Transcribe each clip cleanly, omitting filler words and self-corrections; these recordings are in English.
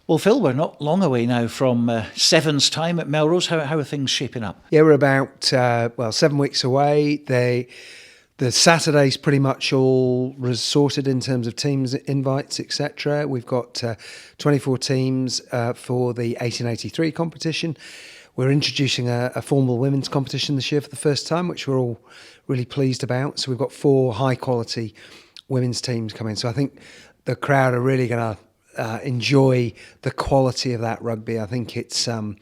Well, Phil, we're not long away now from Sevens time at Melrose. How are things shaping up? Yeah, we're about 7 weeks away. The Saturday's pretty much all sorted in terms of teams, invites, etc. We've got 24 teams for the 1883 competition. We're introducing a formal women's competition this year for the first time, which we're all really pleased about. So we've got 4 high quality women's teams coming. So I think the crowd are really going to enjoy the quality of that rugby. I think it's the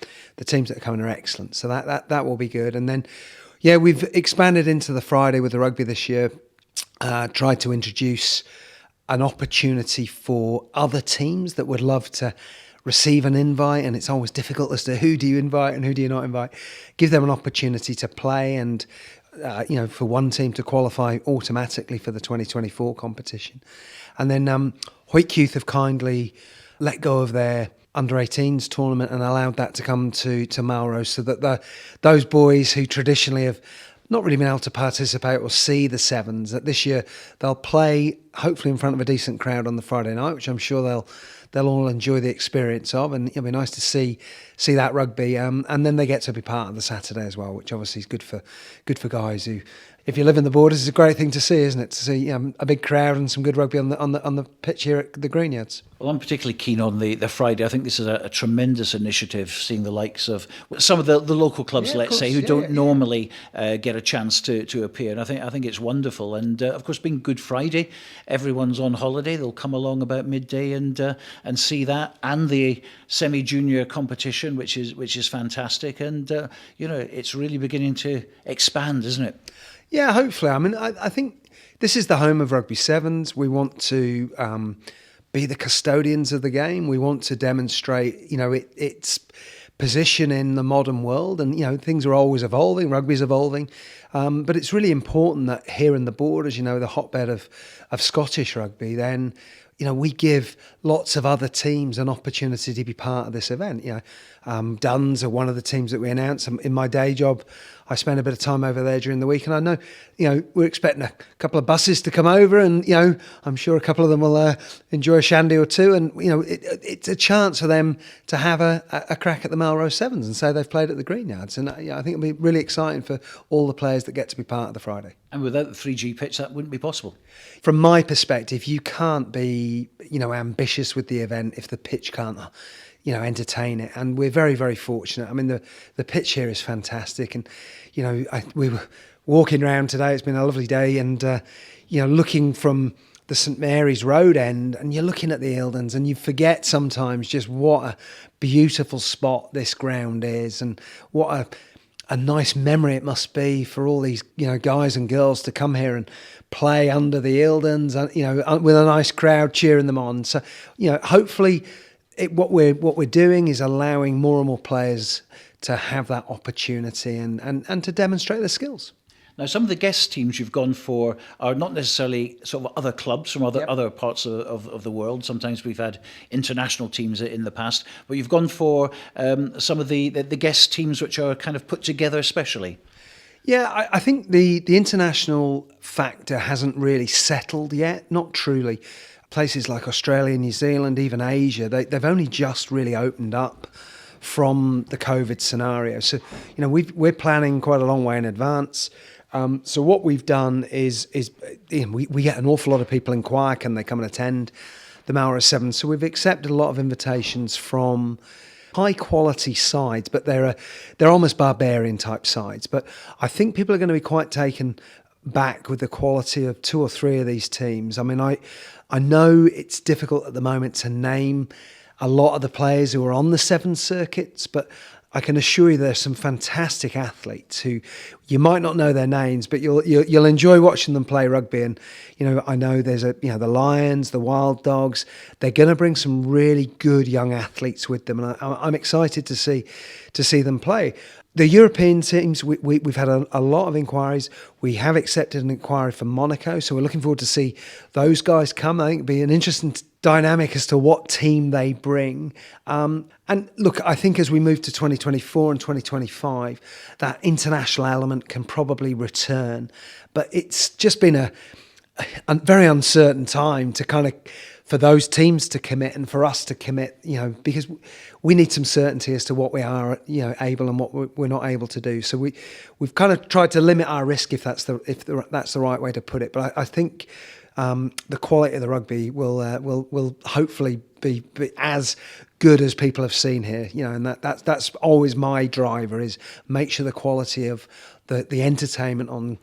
teams that are coming are excellent. So that will be good. And then, yeah, we've expanded into the Friday with the rugby this year. Tried to introduce an opportunity for other teams that would love to receive an invite, and it's always difficult as to who do you invite and who do you not invite. Give them an opportunity to play and for one team to qualify automatically for the 2024 competition. And then Hoyt Youth have kindly let go of their under-18s tournament and allowed that to come to Melrose, so that those boys who traditionally have not really been able to participate or see the sevens, that this year they'll play hopefully in front of a decent crowd on the Friday night, which I'm sure they'll all enjoy the experience of, and it'll be nice to see that rugby. And then they get to be part of the Saturday as well, which obviously is good for guys who, if you live in the Borders, it's a great thing to see, isn't it? To see a big crowd and some good rugby on the pitch here at the Greenyards. Well, I'm particularly keen on the Friday. I think this is a tremendous initiative, seeing the likes of some of the local clubs, let's say, who don't normally get a chance to appear. And I think it's wonderful. And of course, being Good Friday, everyone's on holiday. They'll come along about midday and see that, and the semi-junior competition, which is fantastic. And it's really beginning to expand, isn't it? Yeah, hopefully. I mean, I think this is the home of Rugby Sevens. We want to be the custodians of the game. We want to demonstrate, its position in the modern world. And, things are always evolving. Rugby's evolving. But it's really important that here in the Borders, the hotbed of Scottish rugby, then, we give lots of other teams an opportunity to be part of this event. Duns are one of the teams that we announced. In my day job, I spend a bit of time over there during the week, and I know, we're expecting a couple of buses to come over, and I'm sure a couple of them will enjoy a shandy or two, and it's a chance for them to have a crack at the Melrose Sevens and say they've played at the Greenyards, and I think it'll be really exciting for all the players that get to be part of the Friday. And without the 3G pitch, that wouldn't be possible. From my perspective, you can't be ambitious with the event if the pitch can't entertain it. And we're very, very fortunate. I mean, the pitch here is fantastic. And, we were walking around today. It's been a lovely day. And, looking from the St Mary's Road end, and you're looking at the Eildons, and you forget sometimes just what a beautiful spot this ground is, and what a nice memory it must be for all these, guys and girls to come here and play under the Eildons, with a nice crowd cheering them on. So, hopefully what we're doing is allowing more and more players to have that opportunity and to demonstrate their skills. Now, some of the guest teams you've gone for are not necessarily sort of other clubs from other parts of the world. Sometimes we've had international teams in the past, but you've gone for some of the guest teams which are kind of put together specially. Yeah, I think the international factor hasn't really settled yet, not truly. Places like Australia, New Zealand, even Asia, they've only just really opened up from the COVID scenario. So, we're planning quite a long way in advance. So what we've done is we get an awful lot of people inquire, can they come and attend the Melrose Sevens? So we've accepted a lot of invitations from high quality sides, but they're almost barbarian type sides. But I think people are going to be quite taken back with the quality of 2 or 3 of these teams. I mean, I know it's difficult at the moment to name a lot of the players who are on the 7 circuits, but I can assure you there's some fantastic athletes who you might not know their names, but you'll enjoy watching them play rugby. And I know there's the Lions, the Wild Dogs. They're going to bring some really good young athletes with them, and I'm excited to see them play. The European teams, we've had a lot of inquiries. We have accepted an inquiry from Monaco, so we're looking forward to see those guys come. I think it'll be an interesting dynamic as to what team they bring. And look, I think as we move to 2024 and 2025, that international element can probably return. But it's just been a very uncertain time to kind of for those teams to commit and for us to commit, because we need some certainty as to what we are, able and what we're not able to do. So we've kind of tried to limit our risk, if that's the right way to put it. But I think the quality of the rugby will hopefully be as good as people have seen here, and that's always my driver, is make sure the quality of the entertainment on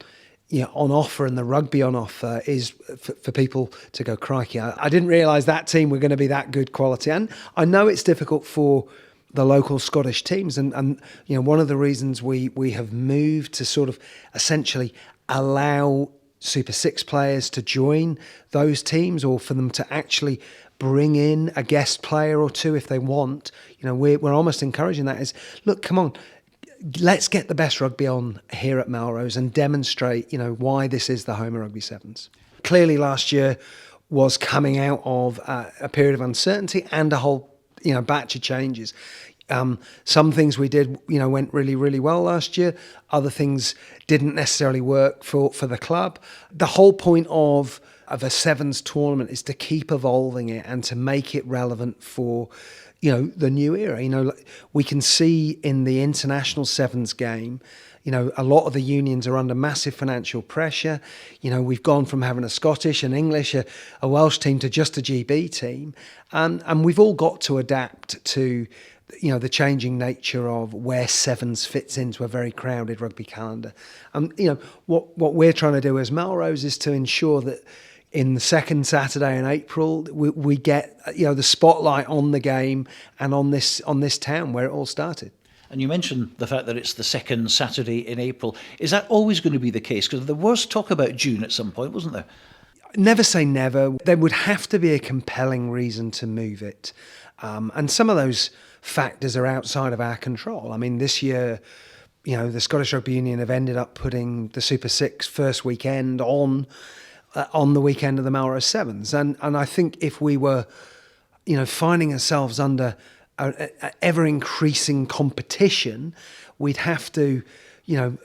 offer and the rugby on offer is for people to go, crikey, I didn't realise that team were going to be that good quality. And I know it's difficult for the local Scottish teams, and one of the reasons we have moved to sort of essentially allow Super 6 players to join those teams, or for them to actually bring in a guest player or two if they want. We're almost encouraging that, is, look, come on, let's get the best rugby on here at Melrose and demonstrate, why this is the home of Rugby Sevens. Clearly last year was coming out of a period of uncertainty and a whole, batch of changes. Some things we did, went really, really well last year. Other things didn't necessarily work for the club. The whole point of a Sevens tournament is to keep evolving it and to make it relevant for the new era. We can see in the international Sevens game, a lot of the unions are under massive financial pressure. We've gone from having a Scottish, an English, a Welsh team to just a GB team. And we've all got to adapt to, the changing nature of where Sevens fits into a very crowded rugby calendar. What we're trying to do as Melrose is to ensure that in the second Saturday in April, we get the spotlight on the game and on this town where it all started. And you mentioned the fact that it's the second Saturday in April. Is that always going to be the case? Because there was talk about June at some point, wasn't there? Never say never. There would have to be a compelling reason to move it. And some of those factors are outside of our control. I mean, this year, the Scottish Rugby Union have ended up putting the Super 6 first weekend on the weekend of the Melrose Sevens. And I think if we were, finding ourselves under a ever-increasing competition, we'd have to,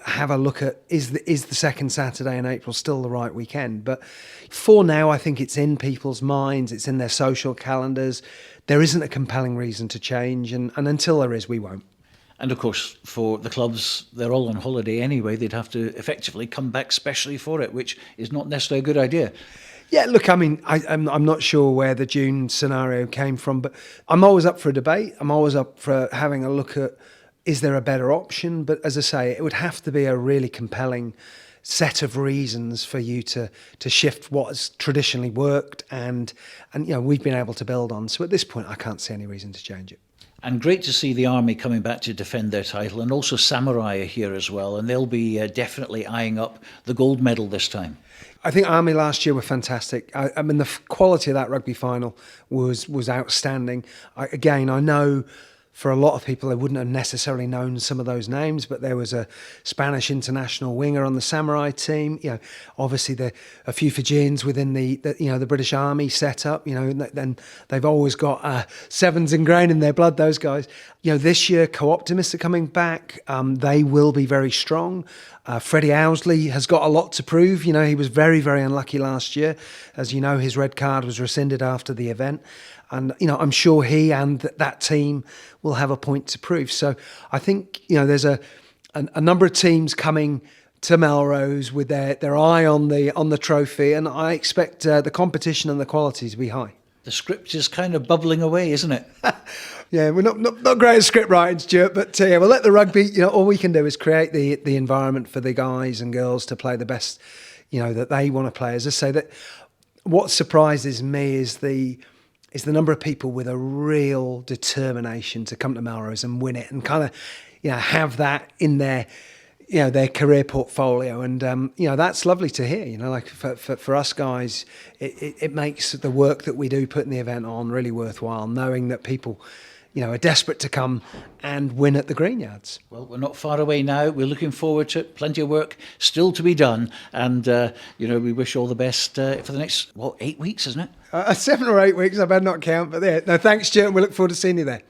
have a look at, is the second Saturday in April still the right weekend? But for now, I think it's in people's minds, it's in their social calendars. There isn't a compelling reason to change, and until there is, we won't. And of course, for the clubs, they're all on holiday anyway. They'd have to effectively come back specially for it, which is not necessarily a good idea. Yeah, look, I mean, I'm not sure where the June scenario came from, but I'm always up for a debate. I'm always up for having a look at, is there a better option? But as I say, it would have to be a really compelling set of reasons for you to shift what has traditionally worked and we've been able to build on. So at this point, I can't see any reason to change it. And great to see the Army coming back to defend their title, and also Samurai are here as well, and they'll be definitely eyeing up the gold medal this time. I think Army last year were fantastic. I mean, the quality of that rugby final was outstanding. I know for a lot of people, they wouldn't have necessarily known some of those names, but there was a Spanish international winger on the Samurai team. Obviously a few Fijians within the British Army setup. Then they've always got Sevens ingrained in their blood. Those guys. This year, Co-Optimists are coming back. They will be very strong. Freddie Owsley has got a lot to prove. He was very, very unlucky last year. As you know, his red card was rescinded after the event. And, I'm sure he and that team will have a point to prove. So I think, there's a number of teams coming to Melrose with their eye on the trophy. And I expect the competition and the quality to be high. The script is kind of bubbling away, isn't it? Yeah, we're not great at script writing, Stuart, but we'll let the rugby, all we can do is create the environment for the guys and girls to play the best, that they want to play. As I say, that what surprises me is the number of people with a real determination to come to Melrose and win it and kind of, have that in their career portfolio. And, that's lovely to hear, like for us guys, it makes the work that we do putting the event on really worthwhile, knowing that people, are desperate to come and win at the Greenyards. Well, we're not far away now. We're looking forward to it. Plenty of work still to be done. And, we wish all the best for the next, 8 weeks, isn't it? 7 or 8 weeks, I better not count. But no, thanks, Stuart. We look forward to seeing you there.